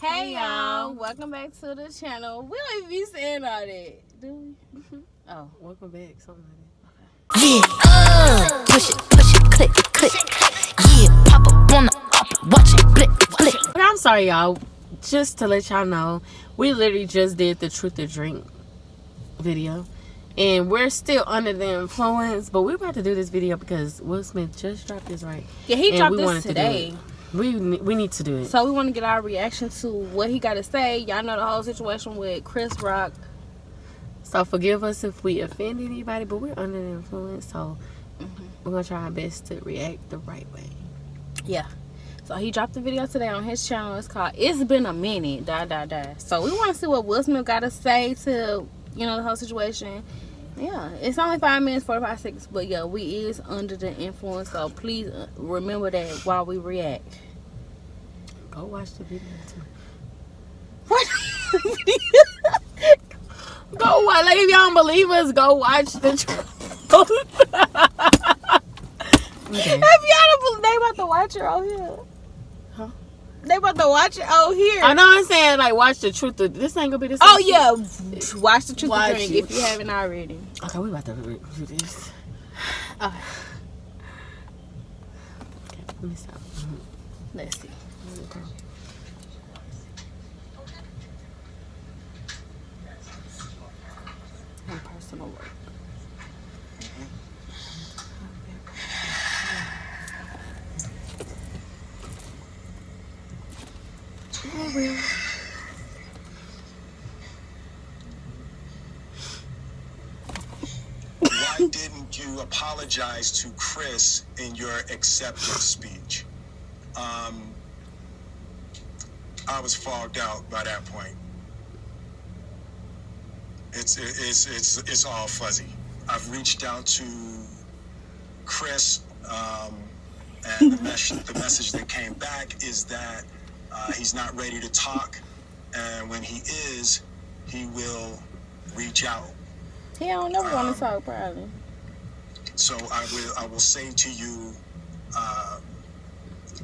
Hey y'all, welcome back to the channel. We don't even be saying all that, do we? Oh, welcome back, something like that. Yeah, push it, click, click. Yeah, pop up on the up, watch it, blick, blick. But I'm sorry, y'all. Just to let y'all know, we literally just did the Truth or Drink video. And we're still under the influence, but we're about to do this video because Will Smith just dropped this, right? Yeah, he dropped this today. We need to do it. So we want to get our reaction to what he got to say. Y'all know the whole situation with Chris Rock. So forgive us if we offend anybody, but we're under the influence, so we're going to try our best to react the right way. Yeah. So he dropped the video today on his channel. It's called It's Been a Minute, ... So we want to see what Will Smith got to say to, the whole situation. Yeah, it's only 5 minutes, 45 seconds, but yeah, we is under the influence, so please remember that while we react. Go watch the video too. What? Go watch, like if y'all don't believe us, go watch the okay. If y'all don't believe, they about to watch it on here. Huh? They about to watch it on here. I know I'm saying, like, watch the Truth. This ain't gonna be the same. Oh yeah, watch the Truth or Drink if you haven't already. Okay, we about to do this. Okay. Let me stop. Let's see. Okay. And personal work. Why didn't you apologize to Chris in your acceptance speech? I was fogged out by that point. It's all fuzzy. I've reached out to Chris, and the message that came back is that he's not ready to talk, and when he is, he will reach out. He don't never want to talk, probably. So I will say to you,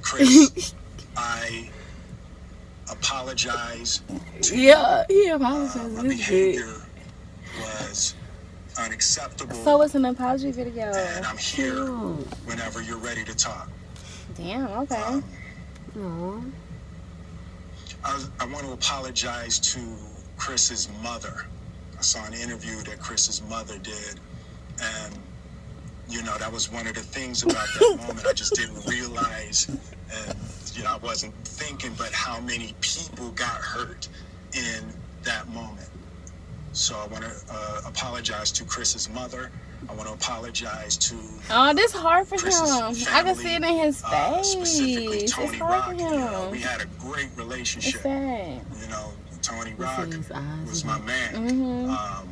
Chris, I apologize. He apologized. My behavior was unacceptable. So it's an apology video. And I'm here whenever you're ready to talk. Damn, okay. I want to apologize to Chris's mother. I saw an interview that Chris's mother did, and that was one of the things about that moment. I just didn't realize, and I wasn't thinking, but how many people got hurt in that moment. So I want to apologize to Chris's mother. I want to apologize to this hard for Chris's him. family, I can see it in his face. Specifically Tony it's hard Rock. For him. We had a great relationship. Tony Rock was my man. Mm-hmm.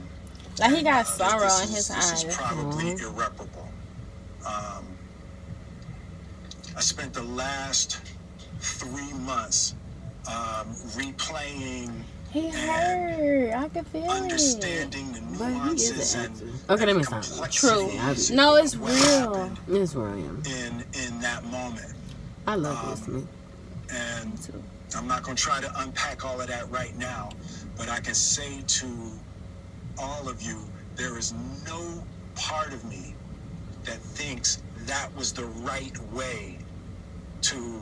Like he got sorrow in his eyes. This is probably irreparable. I spent the last 3 months replaying. He hurt. I can feel understanding the nuances and okay, let me stop. True. No, it's real. It's real. Yeah. In that moment. I love this man. And I'm not going to try to unpack all of that right now, but I can say to all of you, there is no part of me that thinks that was the right way to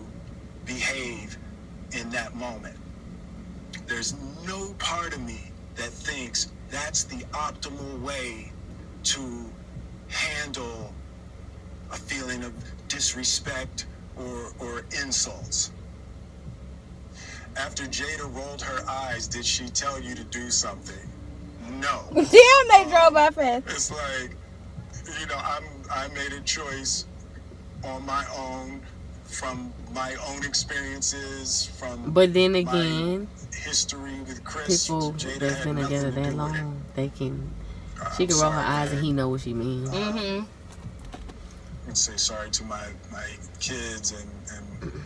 behave in that moment. There's no part of me that thinks that's the optimal way to handle a feeling of disrespect or insults. After Jada rolled her eyes, did she tell you to do something? No. Damn, they drove by fast. It's like, I made a choice on my own, from my own experiences, from but then again, history with Chris. People Jada that's been together that long, they can. She can roll her eyes and he know what she means. And say sorry to my kids and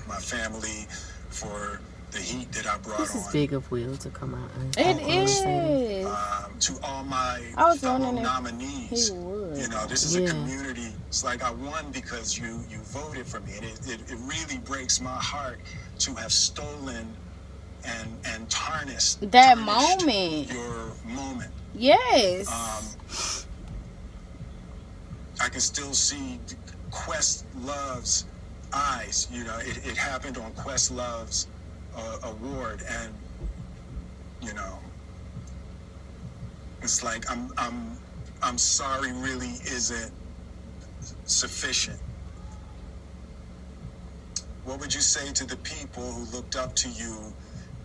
my family for the heat that I brought on. This is big of Will to come out. It is. To all my fellow nominees, this is a community. It's like I won because you voted for me, and it really breaks my heart to have stolen and That tarnished moment. your moment. Yes. I can still see Questlove's eyes. You know, it happened on Questlove's award, and you know, it's like I'm sorry really isn't sufficient. What would you say to the people who looked up to you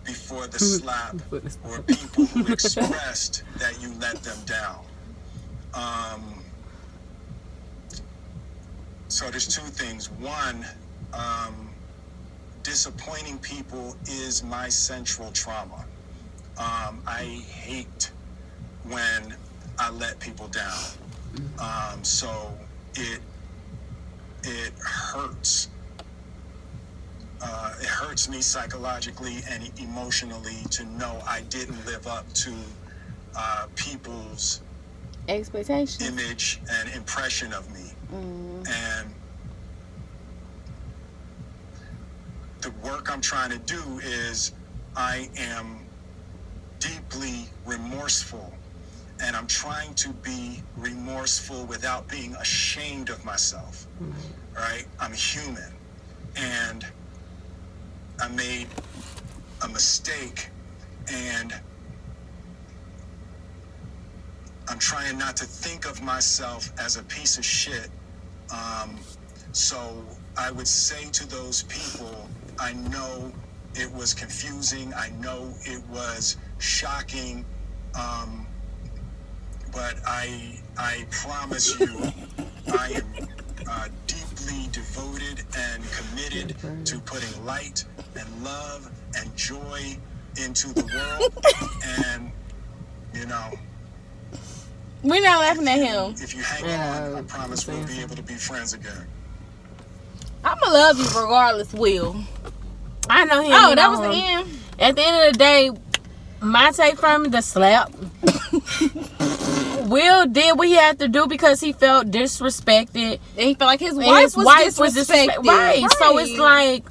before the slap, or people who expressed that you let them down? So there's two things. One, disappointing people is my central trauma. I hate when I let people down. So it hurts. It hurts me psychologically and emotionally to know I didn't live up to people's Expectations. image and impression of me. And the work I'm trying to do is I am deeply remorseful, and I'm trying to be remorseful without being ashamed of myself. Right? I'm human, and I made a mistake, and I'm trying not to think of myself as a piece of shit. So I would say to those people, I know it was confusing, I know it was shocking, but I promise you, I am deeply devoted and committed to putting light and love and joy into the world. And you know, We're not laughing at him. if you hang on, I promise we'll be able to be friends again. I'ma love you regardless, Will. I know him. Oh, you that know was the him. end. At the end of the day, my take from the slap. Will did what he had to do because he felt disrespected. And he felt like his wife was disrespected. Right. So it's like,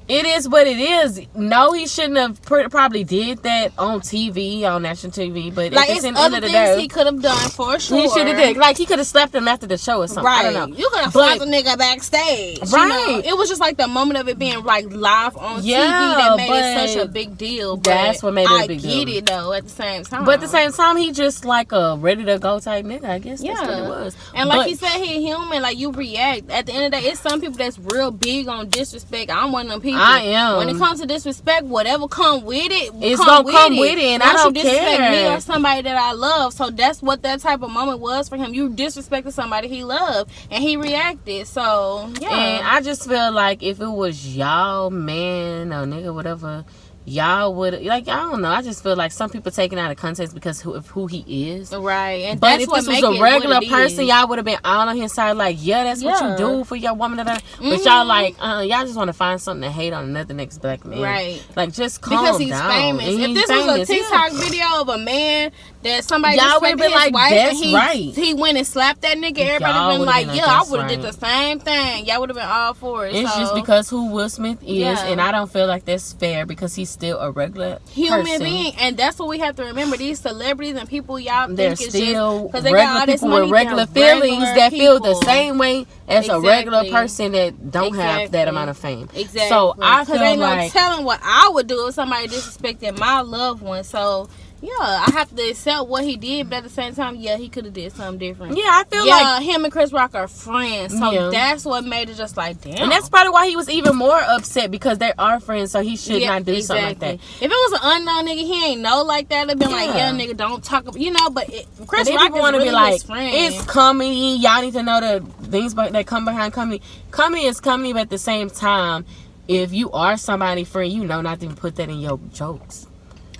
it is what it is. No, he shouldn't have probably did that on TV, on national TV. But like, if it's in the other end of the things day, he could have done for sure. he should have did. Like, he could have slapped him after the show or something. Right. I don't know. You could have But- fought the nigga backstage. Right. You know? It was just like the moment of it being like live on Yeah, TV that made it but such a big deal. But that's what made it a big I get deal. it though at the same time. But at the same time, he just like a ready to go type nigga. I guess that's what it Yeah. was. And like But- he said, he human. Like, you react. At the end of the day, it's some people that's real big on disrespect. I'm one of them people. I am. When it comes to disrespect, whatever come with it, It's gonna come with it, and I don't you disrespect care. me or somebody that I love. So that's what that type of moment was for him. You disrespected somebody he loved, and he reacted. So yeah. And I just feel like if it was y'all, man, or nigga, whatever, y'all would, like, I don't know. I just feel like some people taking out of context because of who he is. Right. And But that's if what this was make a it regular what it person, is. y'all would have been all on his side, like, yeah, that's what you Yeah. do for your woman. But y'all like, y'all just want to find something to hate on another next black man. Right. Like, just calm Because he's down. famous. And If he's this was a famous, yeah. TikTok video of a man that somebody Y'all disrespected would've been his like, wife "That's and right." he went and slapped that nigga, everybody Y'all would have been would've like, been yeah, like, I "That's would have did the right." same thing. Y'all would have been all for it. It's So, just because who Will Smith is, Yeah. and I don't feel like that's fair because he's still a regular human person. being, and that's what we have to remember. These celebrities and people y'all think They're it's still just because they got regular all this people money, with regular they're feelings regular that feel the people. same way as a regular Exactly. person that don't have that Exactly. amount of fame. Exactly. So I feel ain't like no telling what I would do if somebody disrespected my loved one. So yeah, I have to accept what he did, but at the same time, yeah, he could have did something different. yeah, I feel Yeah, like, him and Chris Rock are friends, so Yeah. that's what made it just like, damn. and that's probably why he was even more upset because they are friends. So he should not do something like that. If it was an unknown nigga, he ain't know like that. It'd been like, Yeah. yeah, nigga, don't talk about, but Chris And then Rock people is want to really be like, his friend. it's comedy. Y'all need to know the things that come behind comedy. Comedy is comedy, but at the same time, if you are somebody's friend, you know not to even put that in your jokes.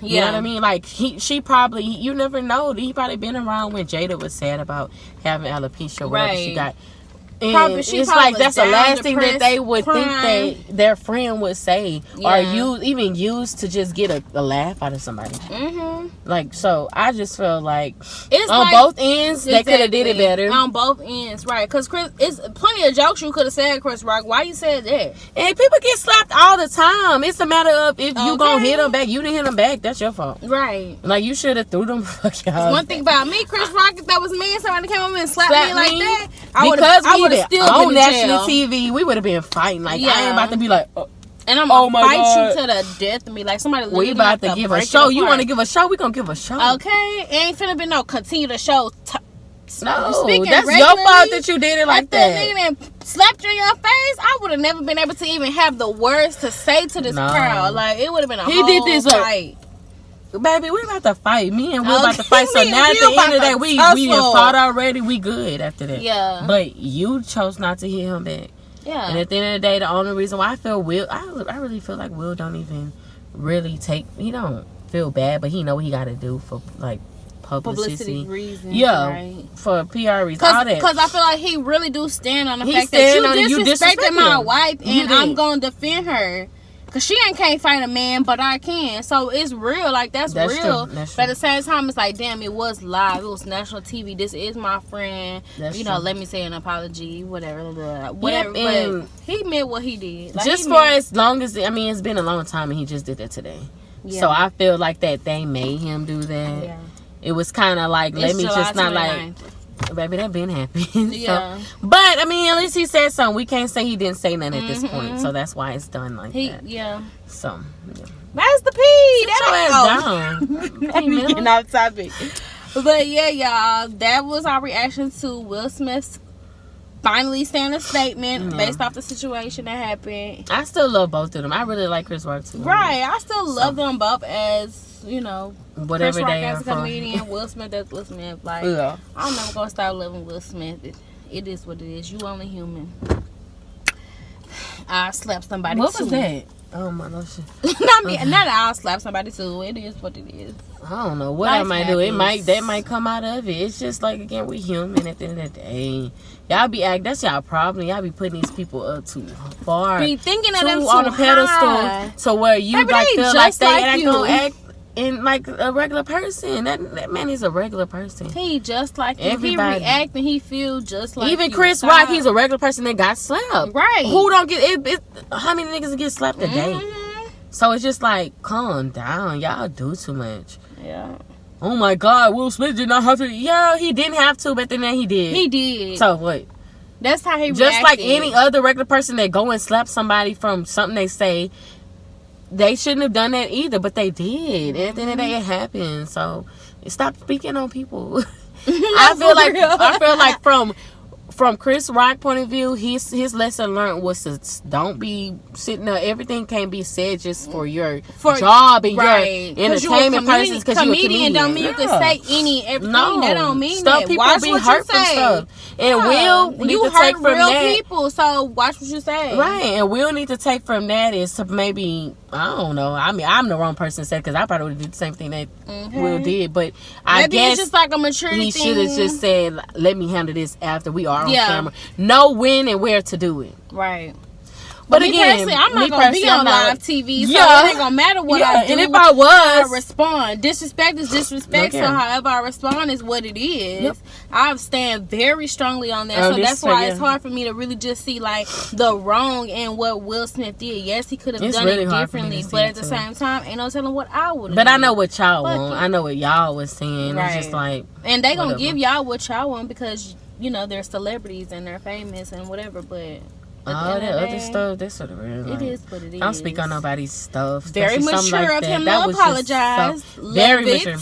You know what I mean? Like, she probably, you never know. He probably been around when Jada was sad about having alopecia or whatever she Right. got. And Probably, it's like that's the last thing that they would think that their friend would say, or even use to just get a laugh out of somebody. Like, so I just feel like it's on both ends they could have did it better. On both ends, right? Because Chris, it's plenty of jokes you could have said, Chris Rock. Why you said that? And people get slapped all the time. It's a matter of if you gonna hit them back. You didn't hit them back. That's your fault, right? Like you should have threw them. Fuck y'all. One thing about me, Chris Rock, if that was me and somebody came over and slapped me like that, I would have still on been national TV. We would have been fighting. Like I ain't about to be like, and I'm gonna fight you to the death of me. Like somebody. We about to give a show. You want to give a show? We gonna give a show. Okay, it ain't finna be no continue to show. No, that's your fault that you did it like that. Nigga then slapped you in your face. I would have never been able to even have the words to say to this crowd. Like it would have been a whole fight. Baby, we about to fight. Me and Will about to fight. So now at the end of the day, we done fought already. We good after that. Yeah. But you chose not to hit him back. Yeah. And at the end of the day, the only reason why I feel Will, I really feel like Will don't even really he don't feel bad, but he know what he got to do for like publicity reasons. Yeah, right? For PR reasons. All that. Because I feel like he really do stand on the fact that you disrespected my wife, and I'm gonna defend her. Cause she can't fight a man, but I can. So it's real. Like that's real. But at the same time, it's like, damn, it was live. It was national TV. This is my friend. Let me say an apology, whatever. Whatever. But he meant what he did. Like, just for as long as it's been a long time, and he just did that today. Yeah. So I feel like that they made him do that. Yeah. It was kind of like, let me just not 29th. Baby, that been happening. Yeah. So, but I mean, at least he said something. We can't say he didn't say nothing at this point. So that's why it's done like that. Yeah. So that's the P. That's your ass down. We getting off topic. But yeah, y'all, that was our reaction to Will Smith's finally saying a statement based off the situation that happened. I still love both of them. I really like Chris Rock too. Right. I still love them both as, whatever Chris Rock they as are a comedian, Will Smith as Will Smith. Like, I'm never gonna stop loving Will Smith. It is what it is. You only human. I slapped somebody. What was that? Oh my gosh. Not me. Not that I'll slap somebody too. It is what it is. I don't know what I might do. That might come out of it. It's just like, again, we human at the end of the day. Y'all be that's y'all problem. Y'all be putting these people up too far. Be thinking of them too on a pedestal. High. So where you feel like they ain't gonna act in like a regular person. That man is a regular person. He just like you. He react and he feel just like even Chris Rock. He's a regular person that got slapped. Right. Who don't get it? How many niggas get slapped a day? So it's just like, calm down. Y'all do too much. Yeah. Oh my God, Will Smith did not have to. Yeah, he didn't have to, but then he did. He did. So what? That's how he reacted. Just like any other regular person that go and slap somebody from something they say, they shouldn't have done that either, but they did. And at the end of the day, it happened. So stop speaking on people. I feel like from Chris Rock point of view, his lesson learned was to don't be sitting there. Everything can't be said just for your job and your entertainment purposes. Because you're a comedian. Don't mean you can say everything. No, that don't mean stuff that. People watch be what hurt you from say. Stuff. And Will need to take from real that. people, so watch what you say. Right, and Will need to take from that is to maybe, I don't know. I mean, I'm the wrong person to say because I probably would have did the same thing that Will did, but I guess it's just like a maturity he should have just said, "Let me handle this after we are on camera. Know when and where to do it." Right. But again, I'm not gonna be on live TV, so it ain't gonna matter what I do. And if I was, I respond. Disrespect is disrespect. So however I respond is what it is. Yep. I stand very strongly on that. So that's why it's hard for me to really just see like the wrong in what Will Smith did. Yes, he could have done it differently, but at the same time, ain't no telling what I would have. But I know what y'all want. I know what y'all was saying. Right. It's just like, and they gonna give y'all what y'all want because they're celebrities and they're famous and whatever, but. All that other stuff, that's sort of real. It is what it is. Don't speak on nobody's stuff. Very mature of him to apologize. Very mature.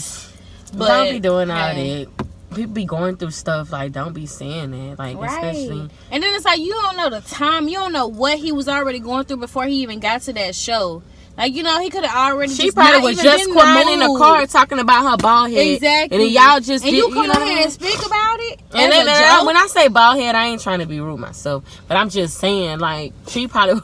But don't be doing all that. People be going through stuff, like, don't be saying that. Like, especially. And then it's like, you don't know the time. You don't know what he was already going through before he even got to that show. Like, he could have already. She probably was just coming in the car talking about her bald head. Exactly. And then y'all just. And you come on here and speak about it. And then when I say bald head, I ain't trying to be rude myself, but I'm just saying, like, she probably.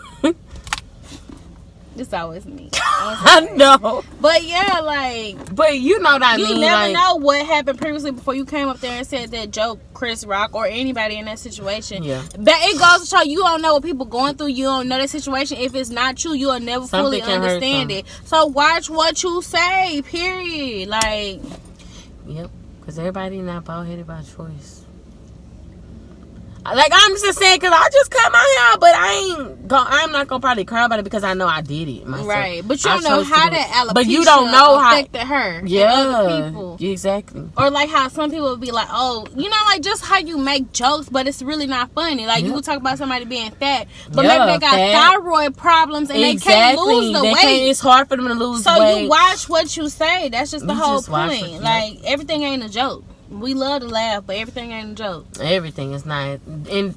It's always me. I know. But yeah, like, But you know what I mean. you never like, know what happened previously before you came up there and said that joke, Chris Rock, or anybody in that situation. Yeah. But it goes to show you don't know what people going through. You don't know that situation. If it's not true, you'll never Something fully can hurt understand them. it. So watch what you say, period. Like, Yep. Because everybody not bald-headed by choice. Like, I'm just saying, because I just cut my hair, but I'm not going to probably cry about it because I know I did it myself. right. But you don't know how that alopecia but you don't know how affected her and yeah, other people. exactly. Or like how some people would be like, oh, you know, like just how you make jokes, but it's really not funny. Like you would talk about somebody being fat, but Yeah, maybe they got fat. thyroid problems and they can't lose the weight. It's hard for them to lose So weight. you watch what you say. That's just the You whole just watch point. what- Like everything ain't a joke. We love to laugh, but everything ain't a joke. Everything is not, and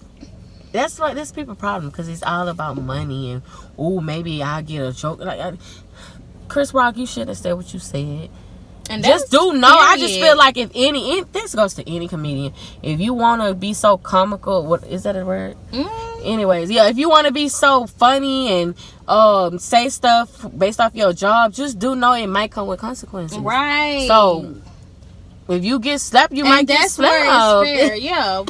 that's what this people problem, because it's all about money and maybe I'll get a joke. Like Chris Rock, you should have said what you said. And Just that's do know. I just period. feel like if this goes to any comedian, if you want to be so comical, what is that a word? Anyways, yeah, if you want to be so funny and say stuff based off your job, just do know it might come with consequences. Right. So if you get slapped, you might get that's where slapped. it's fair. Yeah.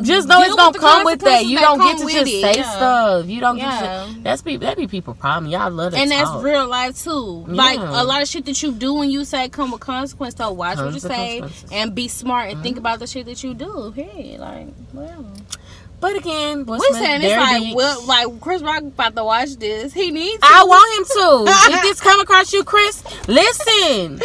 Just know it's gonna come with that. You don't get to consequences just that say come with it. stuff. You don't Yeah. get to. That be people problem. Y'all love to And talk. that's real life too. Like Yeah. a lot of shit that you do when you say come with consequence. So watch what you Tons of say consequences. and be smart and think about the shit that you do. Hey, like, well, But again, we saying it's like, well, like Chris Rock about to watch this. He needs to. I want him to. If this come across you, Chris, listen.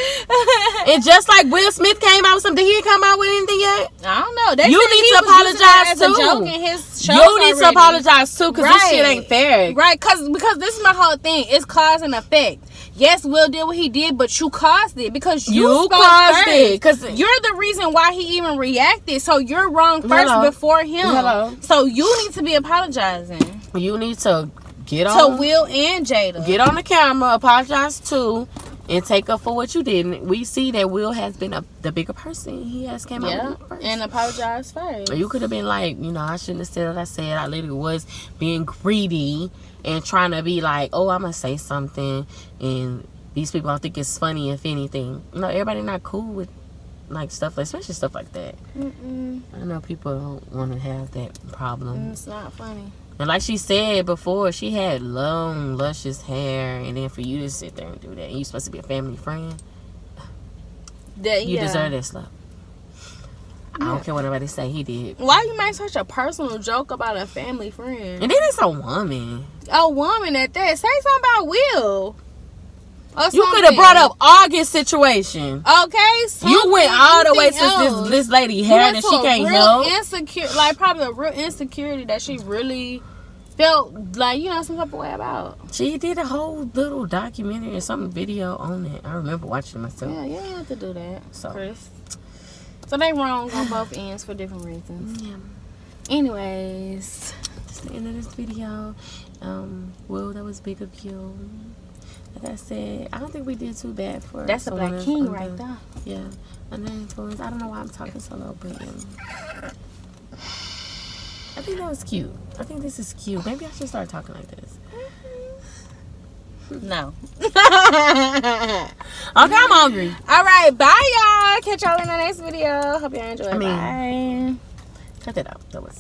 And just like Will Smith came out with something, did he come out with anything yet? I don't know. They You said need he to was using that apologize as a too. joke in his shows You need to already. apologize too, because this shit ain't fair. Right, because this is my whole thing. It's cause and effect. Yes, Will did what he did, but you caused it because you spoke caused first. it. Because You're the reason why he even reacted. So you're wrong first Hello. before him. Hello. So you need to be apologizing you need to get to on. Will and Jada. Get on the camera, apologize too, and take up for what you did. And we see that Will has been the bigger person. He has came Yeah, out first. and apologize first. You could have been like, I shouldn't have said what I said. I literally was being greedy and trying to be like, oh, I'm going to say something. And these people don't think it's funny, if anything. Everybody not cool with like stuff, especially stuff like that. I know people don't want to have that problem. It's not funny. And like she said before, she had long, luscious hair. And then for you to sit there and do that, and you supposed to be a family friend, you deserve that slap. I don't care what nobody say, he did. Why you make such a personal joke about a family friend? And then it's a woman. A woman at that. Say something about Will. Or You could have something. brought up August situation. Okay, You went all the way anything to else. this lady You hair went that to she a can't real help. insecure, like probably a real insecurity that she really felt like some type of way about. She did a whole little documentary or something video on it. I remember watching it myself. Yeah, you ain't have to do that, So. Chris. So they wrong on both ends for different reasons. Yeah. Anyways, That's the end of this video. Will, that was big of you. Like I said, I don't think we did too bad for that's a someone black else king under- right there. Yeah, under influence. I don't know why I'm talking so low, but I think that was cute. I think this is cute. Maybe I should start talking like this. No. Okay, I'm hungry. All right, bye y'all. Catch y'all in the next video. Hope y'all enjoy. Bye. Cut that out. That was.